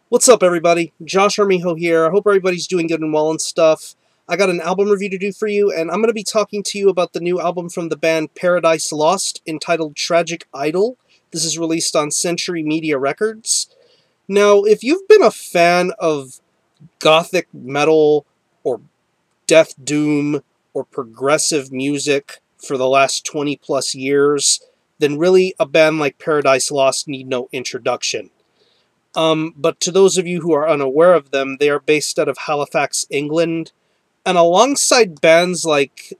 What's up, everybody? Josh Armijo here. I hope everybody's doing good and well and stuff. I got an album review to do for you, and I'm going to be talking to you about the new album from the band Paradise Lost, entitled Tragic Idol. This is released on Century Media Records. Now, if you've been a fan of gothic metal, or death doom, or progressive music for the last 20 plus years, then really a band like Paradise Lost need no introduction. But to those of you who are unaware of them, they are based out of Halifax, England, and alongside bands like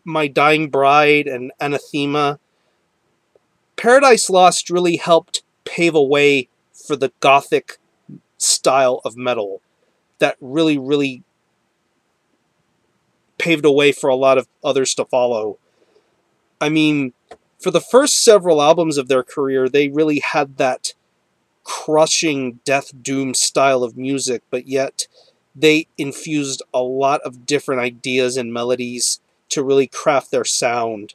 My Dying Bride and Anathema, Paradise Lost really helped pave a way for the gothic style of metal that really paved a way for a lot of others to follow. I mean, for the first several albums of their career, they really had that crushing death doom style of music, but yet they infused a lot of different ideas and melodies to really craft their sound.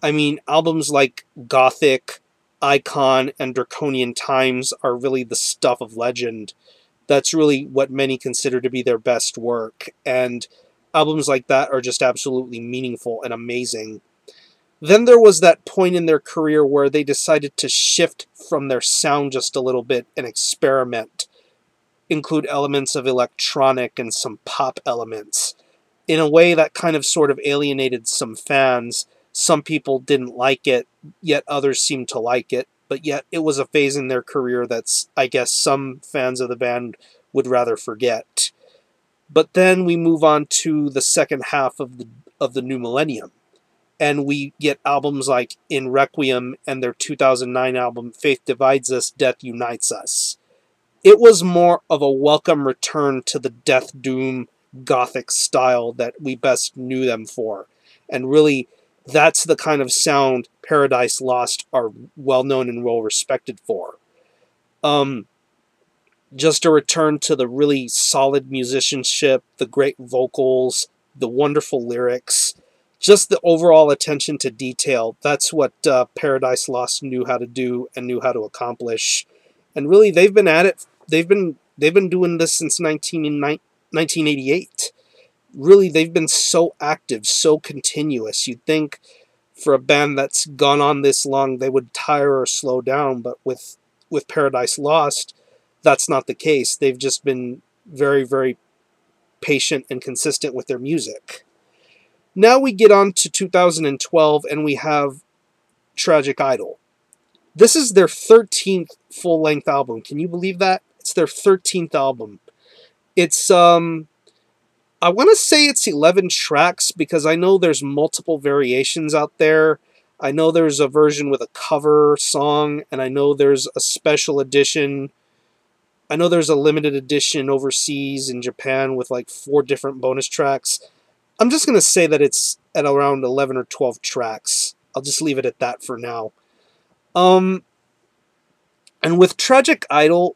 I mean, albums like Gothic, Icon, and Draconian Times are really the stuff of legend. That's really what many consider to be their best work, and albums like that are just absolutely meaningful and amazing. Then there was that point in their career where they decided to shift from their sound just a little bit and experiment, include elements of electronic and some pop elements, in a way that kind of sort of alienated some fans. Some people didn't like it, yet others seemed to like it, but yet it was a phase in their career that's, I guess, some fans of the band would rather forget. But then we move on to the second half of the new millennium, and we get albums like In Requiem and their 2009 album Faith Divides Us, Death Unites Us. It was more of a welcome return to the death doom gothic style that we best knew them for. And really, that's the kind of sound Paradise Lost are well known and well respected for. Um, just a return to the really solid musicianship, the great vocals, the wonderful lyrics, just the overall attention to detail. That's what Paradise Lost knew how to do and knew how to accomplish. And really, they've been at it. They've been doing this since 1988. Really, they've been so active, so continuous. You'd think for a band that's gone on this long, they would tire or slow down, but with Paradise Lost, that's not the case. They've just been very patient and consistent with their music. Now we get on to 2012, and we have Tragic Idol. This is their 13th full-length album. Can you believe that? It's their 13th album. It's, I want to say it's 11 tracks, because I know there's multiple variations out there. I know there's a version with a cover song, and I know there's a special edition. I know there's a limited edition overseas in Japan with like 4 different bonus tracks. I'm just going to say that it's at around 11 or 12 tracks. I'll just leave it at that for now. And with Tragic Idol,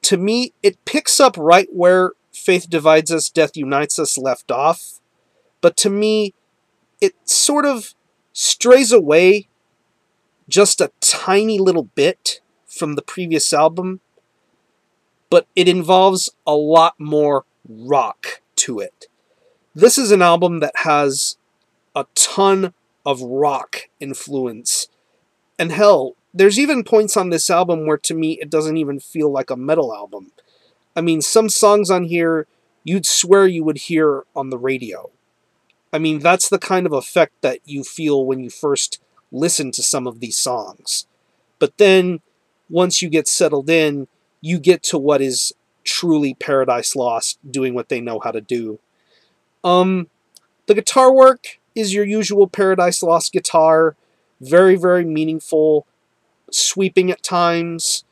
to me, it picks up right where Faith Divides Us, Death Unites Us left off. But to me, it sort of strays away just a tiny little bit from the previous album, but it involves a lot more rock to it. This is an album that has a ton of rock influence. And hell, there's even points on this album where to me it doesn't even feel like a metal album. I mean, some songs on here you'd swear you would hear on the radio. I mean, that's the kind of effect that you feel when you first listen to some of these songs. But then, once you get settled in, you get to what is truly Paradise Lost doing what they know how to do. The guitar work is your usual Paradise Lost guitar. Very meaningful, sweeping at times.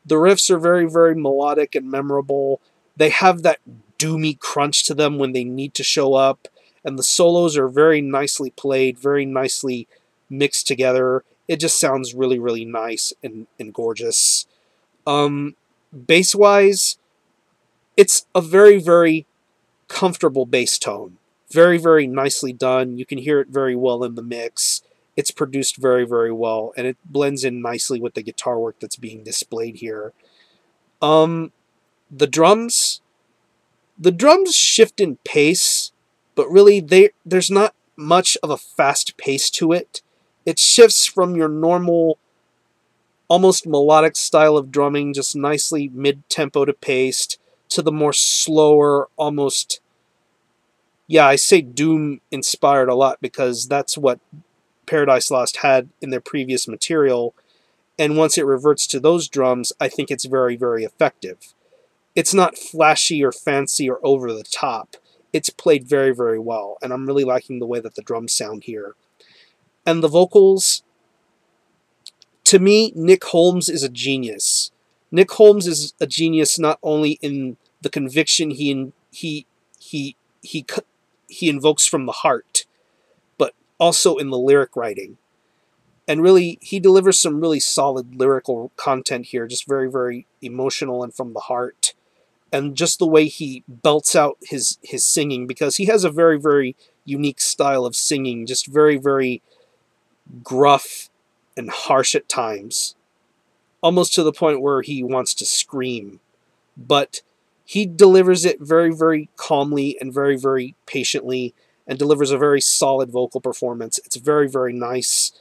The riffs are very melodic and memorable. They have that doomy crunch to them when they need to show up. And the solos are very nicely played, very nicely mixed together. It just sounds really nice and gorgeous. Bass-wise, it's a very comfortable bass tone. Very nicely done. You can hear it very well in the mix. It's produced very well, and it blends in nicely with the guitar work that's being displayed here. The drums, shift in pace, but really there's not much of a fast pace to it. It shifts from your normal, almost melodic style of drumming, just nicely mid-tempo to paced, to the more slower, almost, yeah, I say Doom inspired a lot because that's what Paradise Lost had in their previous material, and once it reverts to those drums, I think it's very, very effective. It's not flashy or fancy or over the top. It's played very, very well, and I'm really liking the way that the drums sound here. And the vocals, to me, Nick Holmes is a genius. Nick Holmes is a genius not only in the conviction he invokes from the heart, but also in the lyric writing. And really, he delivers some really solid lyrical content here, just very, very emotional and from the heart. And just the way he belts out his singing, because he has a very, very unique style of singing, just very, very gruff and harsh at times, almost to the point where he wants to scream. But he delivers it very, very calmly and very, very patiently, and delivers a very solid vocal performance. It's very, very nice,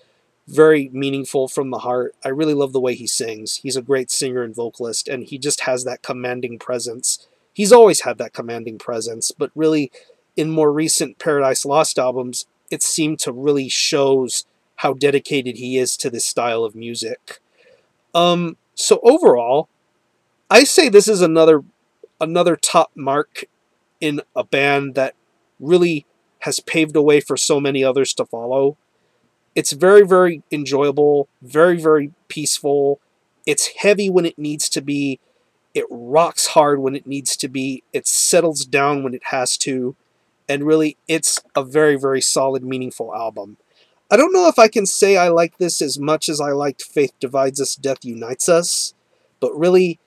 very meaningful from the heart. I really love the way he sings. He's a great singer and vocalist, and he just has that commanding presence. He's always had that commanding presence, but really, in more recent Paradise Lost albums, it seemed to really shows how dedicated he is to this style of music. So overall, I say this is another top mark in a band that really has paved a way for so many others to follow. It's very, very enjoyable, very, very peaceful. It's heavy when it needs to be. It rocks hard when it needs to be. It settles down when it has to. And really, it's a very, very solid, meaningful album. I don't know if I can say I like this as much as I liked Faith Divides Us, Death Unites Us. But really,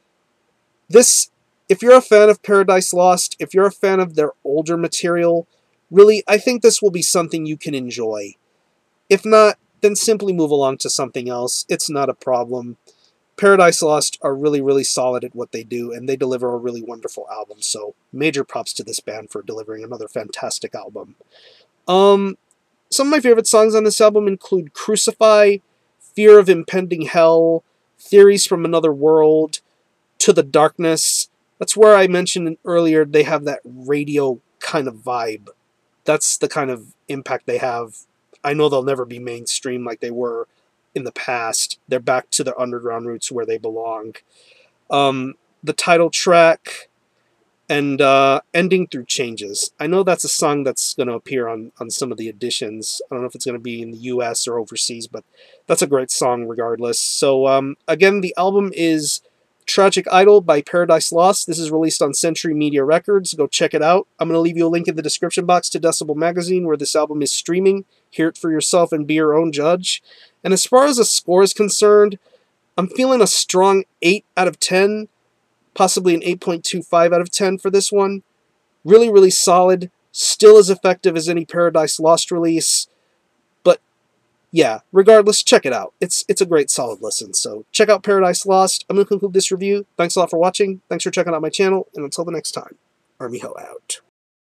this, if you're a fan of Paradise Lost, if you're a fan of their older material, really, I think this will be something you can enjoy. If not, then simply move along to something else. It's not a problem. Paradise Lost are really, really solid at what they do, and they deliver a really wonderful album. So major props to this band for delivering another fantastic album. Some of my favorite songs on this album include Crucify, Fear of Impending Hell, Theories from Another World, To the Darkness. That's where I mentioned earlier they have that radio kind of vibe. That's the kind of impact they have. I know they'll never be mainstream like they were in the past. They're back to their underground roots where they belong. The title track and Ending Through Changes. I know that's a song that's going to appear on some of the editions. I don't know if it's going to be in the US or overseas, but that's a great song regardless. So again, the album is Tragic Idol by Paradise Lost. This is released on Century Media Records. Go check it out. I'm going to leave you a link in the description box to Decibel Magazine where this album is streaming. Hear it for yourself and be your own judge. And as far as a score is concerned, I'm feeling a strong 8 out of 10, possibly an 8.25 out of 10 for this one. Really, really solid. Still as effective as any Paradise Lost release. But yeah, regardless, check it out. It's a great, solid listen. So check out Paradise Lost. I'm going to conclude this review. Thanks a lot for watching. Thanks for checking out my channel. And until the next time, Army Ho out.